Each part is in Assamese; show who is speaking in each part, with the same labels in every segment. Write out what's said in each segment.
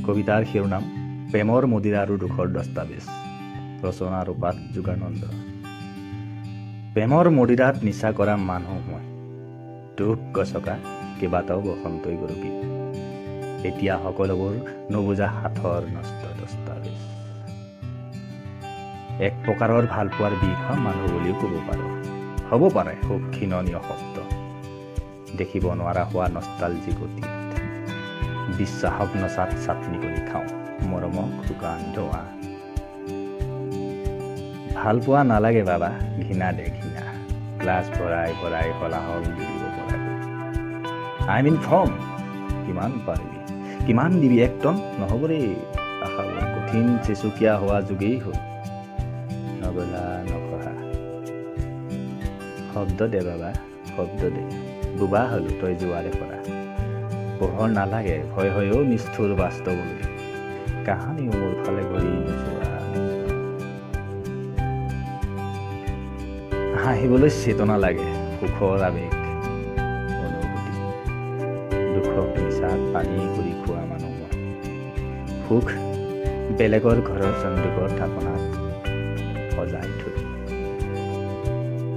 Speaker 1: কবিতাৰ শিৰোনাম প্ৰেমৰ মদিৰা আৰু দুখৰ দস্তাবেজ। ৰচনা ৰূপাত যোগানন্দ। প্ৰেমৰ মদিৰাত নিচা কৰা মানুহ মই, দুখ গছকা কেইবাটাও বসন্তই গৰবি। এতিয়া সকলোবোৰ নুবুজা হাতৰ নষ্ট দস্তাবেজ। এক প্ৰকাৰৰ ভালপোৱাৰ বিষয় মানুহ বুলিও ক'ব পাৰোঁ। হ'ব পাৰে সুখ ক্ষীণনীয় শব্দ, দেখিব নোৱাৰা হোৱা নষ্টালজিক অতীত। বিশ্বাসক নচাত চাটনি কৰি খাওঁ, মৰমক শুকান ধোঁৱা। ভাল পোৱা নালাগে বাবা, ঘৃণা দে ঘৃণা, গ্লাছ ভৰাই ভৰাই হলাহল দিব পৰাকৈ। আই মিন ফ্ৰম, কিমান পাৰিবি, কিমান দিবি এক টন, নহ'ব দেই আশাবোৰ কঠিন চেচুকীয়া হোৱা যুগেই হ'ল। নগলা নকহা, শব্দ দে বাবা শব্দ দে, বোবা হ'লো তই যোৱাৰে পৰা। পোহৰ নালাগে ভয় হয়ও নিষ্ঠুৰ বাস্তৱলৈ, কাহানিও মোৰ ফালে ঘূৰি নোচোৱা। হাঁহিবলৈ চেতনা লাগে, সুখৰ আৱেগ অনুভূতি, দুখক নিচাত পানী কৰি খোৱা মানুহ মই। সুখ বেলেগৰ ঘৰৰ চন্দুকৰ থাপনাত সজাই থৈ,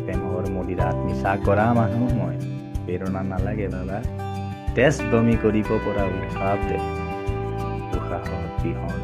Speaker 1: প্ৰেমৰ মদিৰাত নিচা কৰা মানুহ মই। প্ৰেৰণা নালাগে বাবা, তেজ বমি কৰিব পৰা উৎসাহ দে, উশাহত বিহন